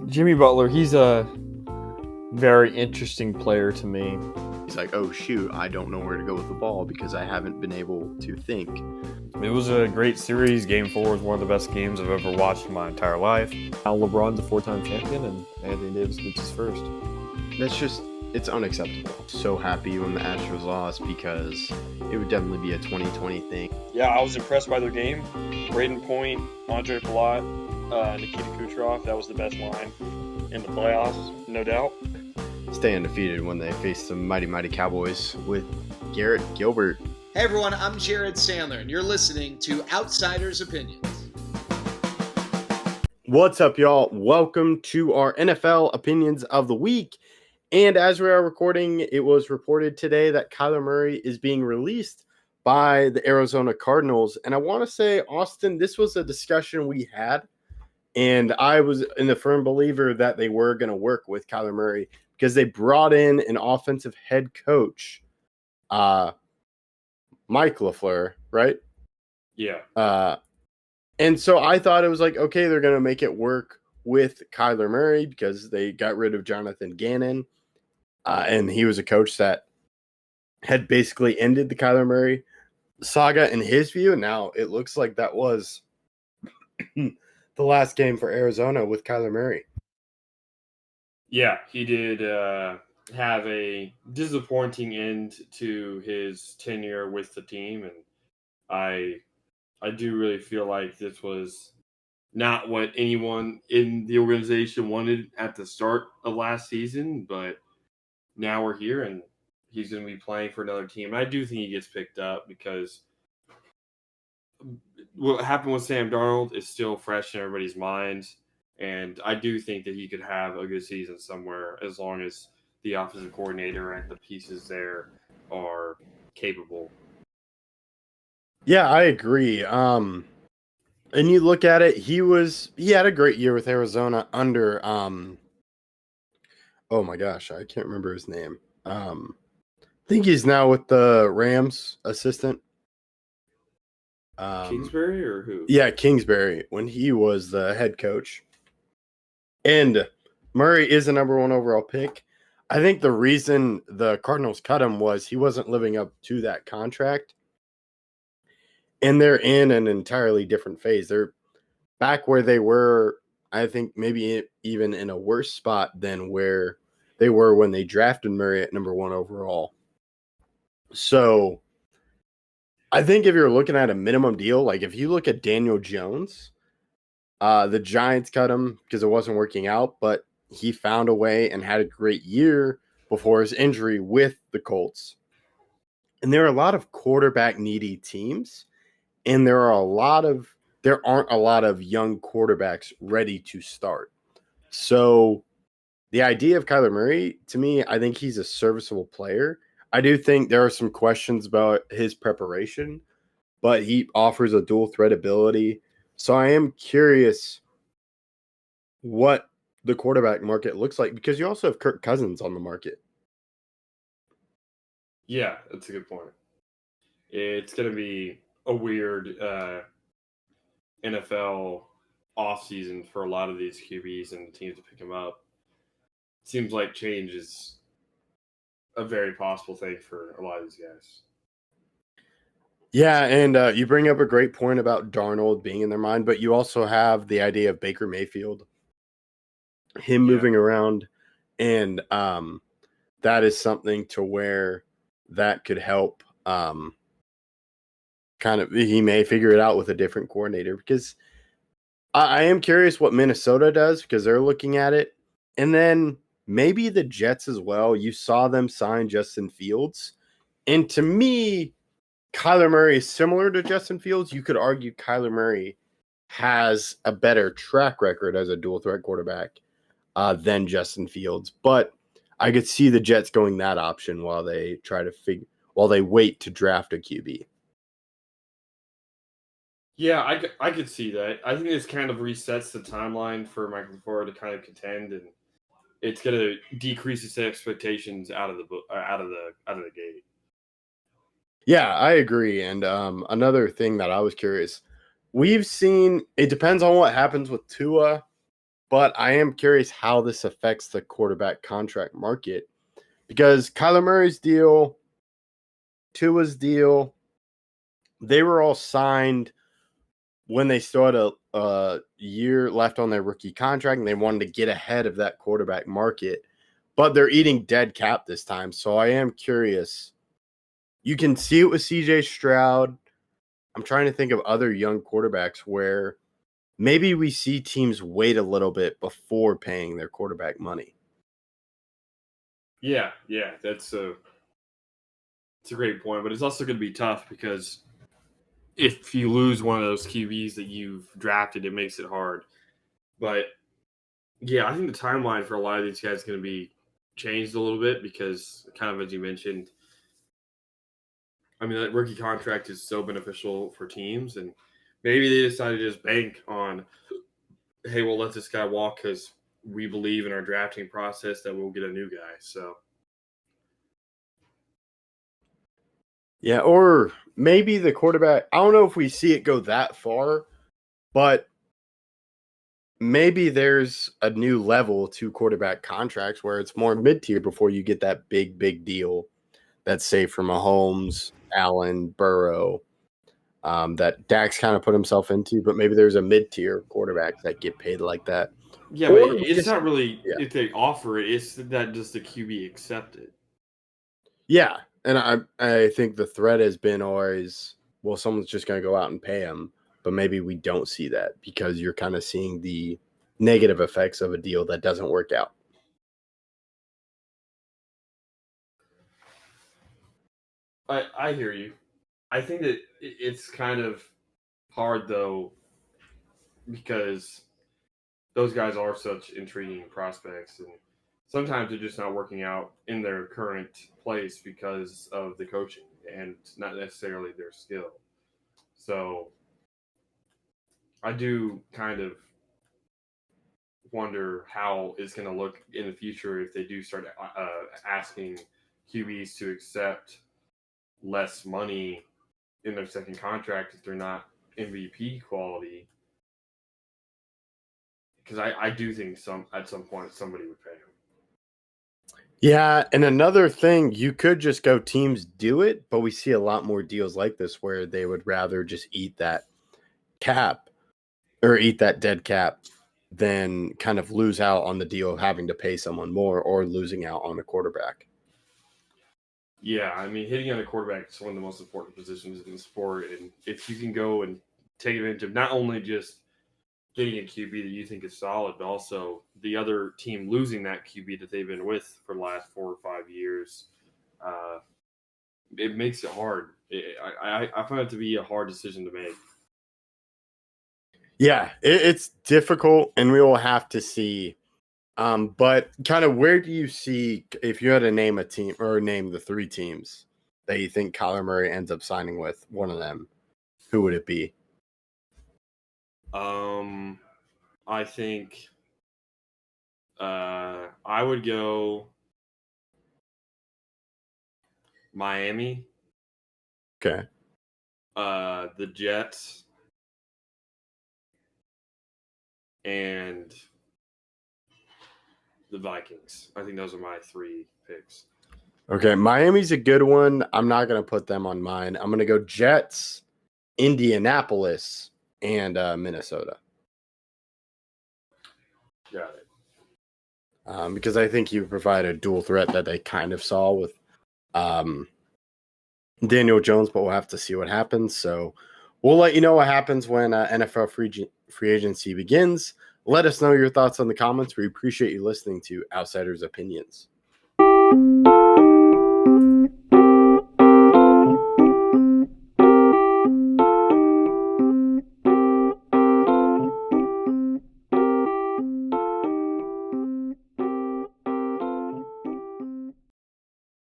Jimmy Butler, he's a very interesting player to me. He's like, oh, shoot, I don't know where to go with the ball because I haven't been able to think. It was a great series. Game 4 was one of the best games I've ever watched in my entire life. Now LeBron's a 4-time champion, and Anthony Davis gets his first. It's unacceptable. So happy when the Astros lost because it would definitely be a 2020 thing. Yeah, I was impressed by their game. Braden Point, Andre Palat, Nikita Kucherov, that was the best line in the playoffs, no doubt. Stay undefeated when they face the mighty Cowboys with Garrett Gilbert. Hey everyone, I'm Jared Sandler, and you're listening to Outsiders Opinions. What's up, y'all? Welcome to our NFL Opinions of the Week. And as we are recording, it was reported today that Kyler Murray is being released by the Arizona Cardinals. And I want to say, Austin, this was a discussion we had, and I was in the firm believer that they were going to work with Kyler Murray because they brought in an offensive head coach, Mike LaFleur, right? Yeah. And so I thought it was like, okay, they're going to make it work with Kyler Murray because they got rid of Jonathan Gannon. And he was a coach that had basically ended the Kyler Murray saga in his view. And now it looks like that was the last game for Arizona with Kyler Murray. Yeah, he did have a disappointing end to his tenure with the team, and I do really feel like this was not what anyone in the organization wanted at the start of last season, but now we're here, and he's going to be playing for another team. And I do think he gets picked up because what happened with Sam Darnold is still fresh in everybody's minds. And I do think that he could have a good season somewhere as long as the offensive coordinator and the pieces there are capable. Yeah, I agree. And you look at it, he had a great year with Arizona under oh my gosh, I can't remember his name. I think he's now with the Rams assistant. Kingsbury or who? Yeah, Kingsbury, when he was the head coach. And Murray is the number 1 overall pick. I think the reason the Cardinals cut him was he wasn't living up to that contract. And they're in an entirely different phase. They're back where they were, I think maybe even in a worse spot than where they were when they drafted Murray at number 1 overall. So I think if you're looking at a minimum deal, like if you look at Daniel Jones, the Giants cut him because it wasn't working out, but he found a way and had a great year before his injury with the Colts. And there are a lot of quarterback needy teams, and there aren't a lot of young quarterbacks ready to start. So the idea of Kyler Murray, to me, I think he's a serviceable player. I do think there are some questions about his preparation, but he offers a dual threat ability. So I am curious what the quarterback market looks like because you also have Kirk Cousins on the market. Yeah, that's a good point. It's going to be a weird NFL offseason for a lot of these QBs and teams to pick them up. Seems like change is a very possible thing for a lot of these guys. Yeah, and you bring up a great point about Darnold being in their mind, but you also have the idea of Baker Mayfield, him moving around, and that is something to where that could help. He may figure it out with a different coordinator because I am curious what Minnesota does because they're looking at it, and then maybe the Jets as well. You saw them sign Justin Fields, and to me, Kyler Murray is similar to Justin Fields. You could argue Kyler Murray has a better track record as a dual threat quarterback than Justin Fields, but I could see the Jets going that option while they wait to draft a QB. Yeah, I could see that. I think this kind of resets the timeline for Michael LaFleur to kind of contend, and it's going to decrease his expectations out of the gate. Yeah, I agree. And another thing that I was curious, we've seen, it depends on what happens with Tua but I am curious how this affects the quarterback contract market because Kyler Murray's deal, Tua's deal, they were all signed when they still had a year left on their rookie contract and they wanted to get ahead of that quarterback market, but they're eating dead cap this time. So I am curious. You can see it with CJ Stroud. I'm trying to think of other young quarterbacks where maybe we see teams wait a little bit before paying their quarterback money. Yeah, it's a great point, but it's also going to be tough because if you lose one of those QBs that you've drafted, it makes it hard. But yeah, I think the timeline for a lot of these guys is going to be changed a little bit because, kind of as you mentioned, I mean, that rookie contract is so beneficial for teams, and maybe they decided to just bank on, hey, we'll let this guy walk because we believe in our drafting process that we'll get a new guy. So, yeah, or maybe the quarterback. I don't know if we see it go that far, but maybe there's a new level to quarterback contracts where it's more mid-tier before you get that big deal that's safe from Mahomes, Allen, Burrow, that Dak's kind of put himself into, but maybe there's a mid-tier quarterback that get paid like that. yeah, Or but it's not really yeah. if they offer it, it's that does the QB accept it? Yeah, and I think the threat has been always, well, someone's just going to go out and pay him, but maybe we don't see that because you're kind of seeing the negative effects of a deal that doesn't work out. I hear you. I think that it's kind of hard though because those guys are such intriguing prospects, and sometimes they're just not working out in their current place because of the coaching and not necessarily their skill. So I do kind of wonder how it's going to look in the future if they do start asking QBs to accept less money in their second contract if they're not MVP quality. Because I do think at some point somebody would pay him. Yeah, and another thing, you could just go teams do it, but we see a lot more deals like this where they would rather just eat that cap or eat that dead cap than kind of lose out on the deal of having to pay someone more or losing out on a quarterback. Yeah, I mean, hitting on a quarterback is one of the most important positions in the sport, and if you can go and take advantage of not only just getting a QB that you think is solid, but also the other team losing that QB that they've been with for the last 4 or 5 years, it makes it hard. I find it to be a hard decision to make. Yeah, it's difficult, and we will have to see. But kind of where do you see, if you had to name a team or name the 3 teams that you think Kyler Murray ends up signing with, one of them, who would it be? I think I would go Miami. Okay. The Jets and the Vikings. I think those are my 3 picks. Okay, Miami's a good one. I'm not going to put them on mine. I'm going to go Jets, Indianapolis, and Minnesota. Got it. Because I think you provide a dual threat that they kind of saw with Daniel Jones, but we'll have to see what happens. So we'll let you know what happens when NFL free agency begins. Let us know your thoughts in the comments. We appreciate you listening to Outsiders Opinions.